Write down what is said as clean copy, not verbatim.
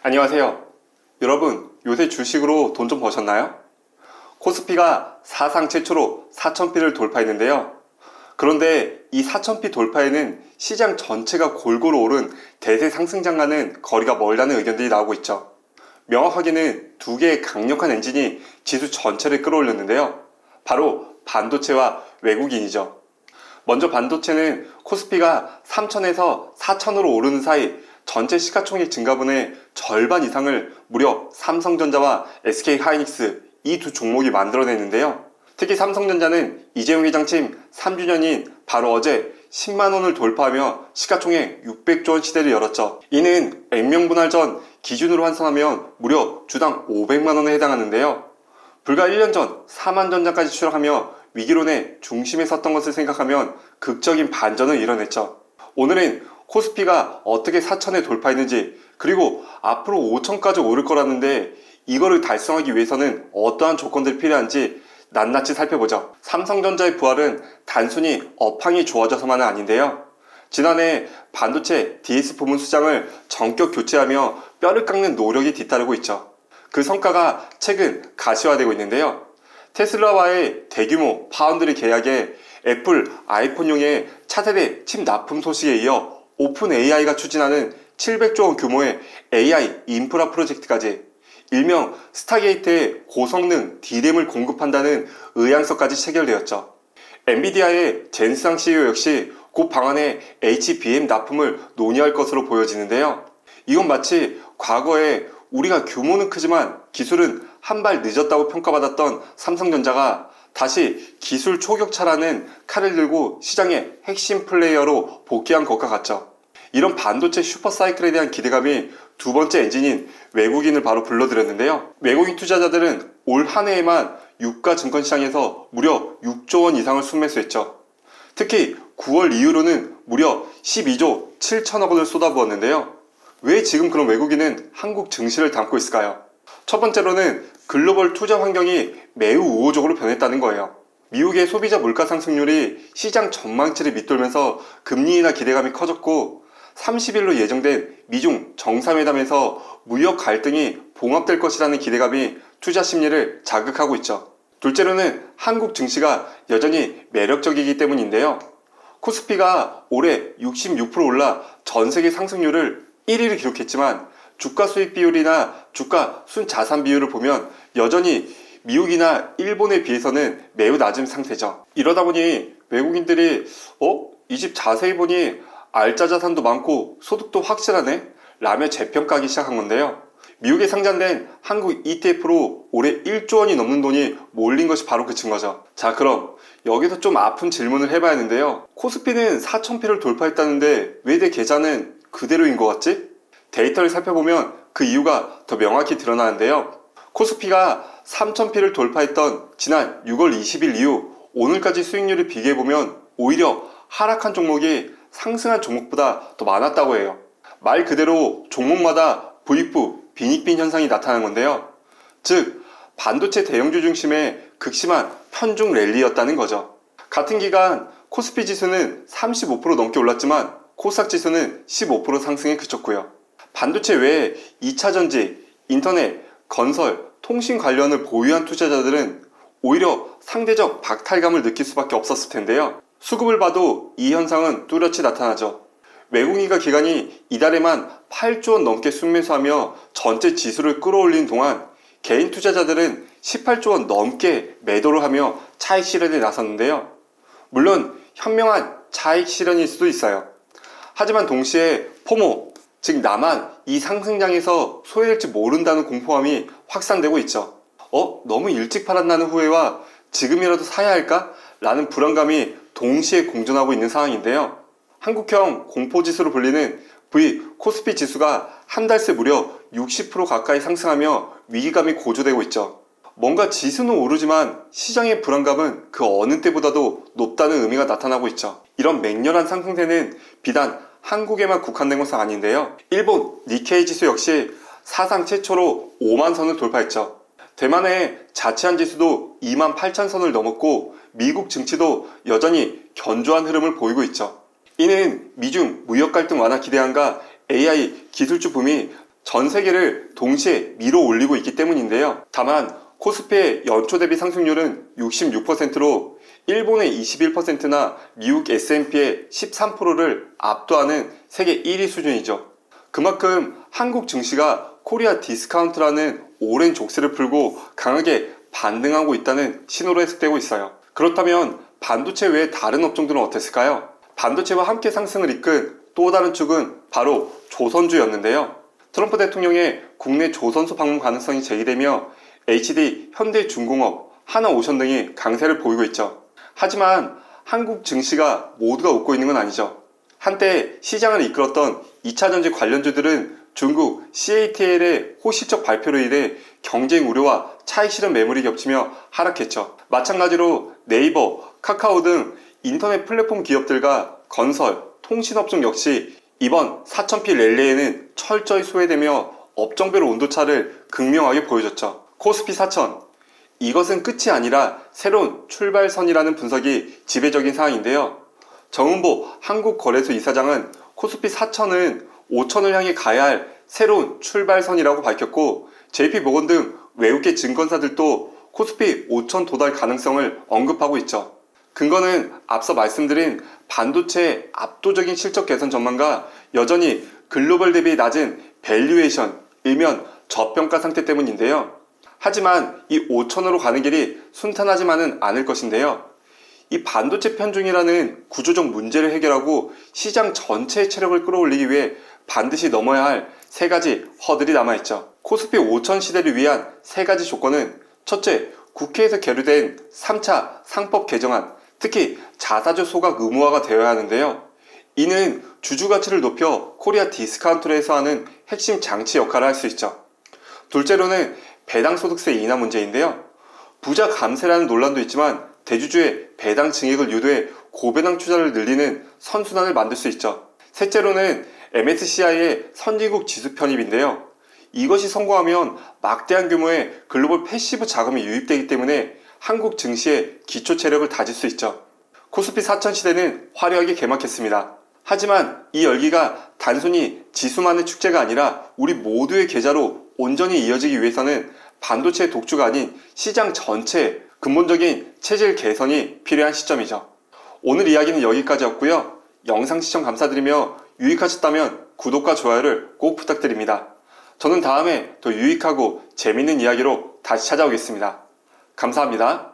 안녕하세요. 여러분, 요새 주식으로 돈 좀 버셨나요? 코스피가 사상 최초로 4,000피를 돌파했는데요. 그런데 이 4,000피 돌파에는 시장 전체가 골고루 오른 대세 상승장과는 거리가 멀다는 의견들이 나오고 있죠. 명확하게는 두 개의 강력한 엔진이 지수 전체를 끌어올렸는데요. 바로 반도체와 외국인이죠. 먼저 반도체는 코스피가 3,000에서 4,000으로 오르는 사이 전체 시가총액 증가분의 절반 이상을 무려 삼성전자와 SK하이닉스 이 두 종목이 만들어냈는데요. 특히 삼성전자는 이재용 회장 취임 3주년인 바로 어제 10만원을 돌파하며 시가총액 600조 원 시대를 열었죠. 이는 액면분할 전 기준으로 환산하면 무려 주당 500만원에 해당하는데요. 불과 1년 전 4만 전장까지 추락하며 위기론의 중심에 섰던 것을 생각하면 극적인 반전을 이뤄냈죠. 오늘은 코스피가 어떻게 4천에 돌파했는지, 그리고 앞으로 5천까지 오를 거라는데 이거를 달성하기 위해서는 어떠한 조건들이 필요한지 낱낱이 살펴보죠. 삼성전자의 부활은 단순히 업황이 좋아져서만은 아닌데요. 지난해 반도체 DS 부문 수장을 전격 교체하며 뼈를 깎는 노력이 뒤따르고 있죠. 그 성과가 최근 가시화되고 있는데요. 테슬라와의 대규모 파운드리 계약에 애플 아이폰용의 차세대 칩 납품 소식에 이어 오픈 AI가 추진하는 700조 원 규모의 AI 인프라 프로젝트까지, 일명 스타게이트의 고성능 D램을 공급한다는 의향서까지 체결되었죠. 엔비디아의 젠스상 CEO 역시 곧 방안에 HBM 납품을 논의할 것으로 보여지는데요. 이건 마치 과거에 우리가 규모는 크지만 기술은 한 발 늦었다고 평가받았던 삼성전자가 다시 기술 초격차라는 칼을 들고 시장의 핵심 플레이어로 복귀한 것과 같죠. 이런 반도체 슈퍼사이클에 대한 기대감이 두 번째 엔진인 외국인을 바로 불러들였는데요. 외국인 투자자들은 올 한 해에만 유가 증권시장에서 무려 6조 원 이상을 순매수했죠. 특히 9월 이후로는 무려 12조 7천억 원을 쏟아부었는데요. 왜 지금 그런 외국인은 한국 증시를 담고 있을까요? 첫 번째로는 글로벌 투자 환경이 매우 우호적으로 변했다는 거예요. 미국의 소비자 물가 상승률이 시장 전망치를 밑돌면서 금리 인하 기대감이 커졌고, 30일로 예정된 미중 정상회담에서 무역 갈등이 봉합될 것이라는 기대감이 투자 심리를 자극하고 있죠. 둘째로는 한국 증시가 여전히 매력적이기 때문인데요. 코스피가 올해 66% 올라 전 세계 상승률을 1위를 기록했지만 주가 수익 비율이나 주가 순자산 비율을 보면 여전히 미국이나 일본에 비해서는 매우 낮은 상태죠. 이러다 보니 외국인들이 이 집 자세히 보니 알짜 자산도 많고 소득도 확실하네? 라며 재평가하기 시작한 건데요. 미국에 상장된 한국 ETF로 올해 1조 원이 넘는 돈이 몰린 것이 바로 그 증거죠. 자, 그럼 여기서 좀 아픈 질문을 해봐야 하는데요. 코스피는 4,000피를 돌파했다는데 왜 내 계좌는 그대로인 것 같지? 데이터를 살펴보면 그 이유가 더 명확히 드러나는데요. 코스피가 3,000피를 돌파했던 지난 6월 20일 이후 오늘까지 수익률을 비교해보면 오히려 하락한 종목이 상승한 종목보다 더 많았다고 해요. 말 그대로 종목마다 부익부, 빈익빈 현상이 나타난 건데요. 즉, 반도체 대형주 중심의 극심한 편중 랠리였다는 거죠. 같은 기간 코스피 지수는 35% 넘게 올랐지만 코스닥 지수는 15% 상승에 그쳤고요. 반도체 외에 2차전지, 인터넷, 건설, 통신 관련을 보유한 투자자들은 오히려 상대적 박탈감을 느낄 수밖에 없었을 텐데요. 수급을 봐도 이 현상은 뚜렷이 나타나죠. 외국인과 기관이 이달에만 8조 원 넘게 순매수하며 전체 지수를 끌어올린 동안 개인 투자자들은 18조 원 넘게 매도를 하며 차익 실현에 나섰는데요. 물론 현명한 차익 실현일 수도 있어요. 하지만 동시에 포모, 즉 나만 이 상승장에서 소외될지 모른다는 공포감이 확산되고 있죠. 너무 일찍 팔았다는 후회와 지금이라도 사야 할까? 라는 불안감이 동시에 공존하고 있는 상황인데요. 한국형 공포지수로 불리는 코스피 지수가 한 달 새 무려 60% 가까이 상승하며 위기감이 고조되고 있죠. 뭔가 지수는 오르지만 시장의 불안감은 그 어느 때보다도 높다는 의미가 나타나고 있죠. 이런 맹렬한 상승세는 비단 한국에만 국한된 것은 아닌데요. 일본 니케이 지수 역시 사상 최초로 5만 선을 돌파했죠. 대만의 자치한 지수도 2만 8천 선을 넘었고 미국 증시도 여전히 견조한 흐름을 보이고 있죠. 이는 미중 무역 갈등 완화 기대감과 AI 기술주 붐이 전 세계를 동시에 밀어 올리고 있기 때문인데요. 다만 코스피의 연초 대비 상승률은 66%로 일본의 21%나 미국 S&P의 13%를 압도하는 세계 1위 수준이죠. 그만큼 한국 증시가 코리아 디스카운트라는 오랜 족쇄를 풀고 강하게 반등하고 있다는 신호로 해석되고 있어요. 그렇다면 반도체 외의 다른 업종들은 어땠을까요? 반도체와 함께 상승을 이끈 또 다른 축은 바로 조선주였는데요. 트럼프 대통령의 국내 조선소 방문 가능성이 제기되며 HD, 현대중공업, 하나오션 등이 강세를 보이고 있죠. 하지만 한국 증시가 모두가 웃고 있는 건 아니죠. 한때 시장을 이끌었던 2차전지 관련주들은 중국 CATL의 호실적 발표로 인해 경쟁 우려와 차익 실현 매물이 겹치며 하락했죠. 마찬가지로 네이버, 카카오 등 인터넷 플랫폼 기업들과 건설, 통신업종 역시 이번 4000P 랠리에는 철저히 소외되며 업종별 온도차를 극명하게 보여줬죠. 코스피 4000, 이것은 끝이 아니라 새로운 출발선이라는 분석이 지배적인 상황인데요. 정은보 한국거래소 이사장은 코스피 4000은 5000을 향해 가야 할 새로운 출발선이라고 밝혔고, JP모건 등 외국계 증권사들도 코스피 5000 도달 가능성을 언급하고 있죠. 근거는 앞서 말씀드린 반도체의 압도적인 실적 개선 전망과 여전히 글로벌 대비 낮은 밸류에이션, 일면 저평가 상태 때문인데요. 하지만 이 5000으로 가는 길이 순탄하지만은 않을 것인데요. 이 반도체 편중이라는 구조적 문제를 해결하고 시장 전체의 체력을 끌어올리기 위해 반드시 넘어야 할 세 가지 허들이 남아있죠. 코스피 5000 시대를 위한 세 가지 조건은 첫째, 국회에서 계류된 3차 상법 개정안, 특히 자사주 소각 의무화가 되어야 하는데요. 이는 주주 가치를 높여 코리아 디스카운트를 해소하는 핵심 장치 역할을 할 수 있죠. 둘째로는 배당 소득세 인하 문제인데요. 부자 감세라는 논란도 있지만 대주주의 배당 증액을 유도해 고배당 투자를 늘리는 선순환을 만들 수 있죠. 셋째로는 MSCI의 선진국 지수 편입인데요. 이것이 성공하면 막대한 규모의 글로벌 패시브 자금이 유입되기 때문에 한국 증시의 기초 체력을 다질 수 있죠. 코스피 4000 시대는 화려하게 개막했습니다. 하지만 이 열기가 단순히 지수만의 축제가 아니라 우리 모두의 계좌로 온전히 이어지기 위해서는 반도체의 독주가 아닌 시장 전체의 근본적인 체질 개선이 필요한 시점이죠. 오늘 이야기는 여기까지였고요. 영상 시청 감사드리며 유익하셨다면 구독과 좋아요를 꼭 부탁드립니다. 저는 다음에 더 유익하고 재밌는 이야기로 다시 찾아오겠습니다. 감사합니다.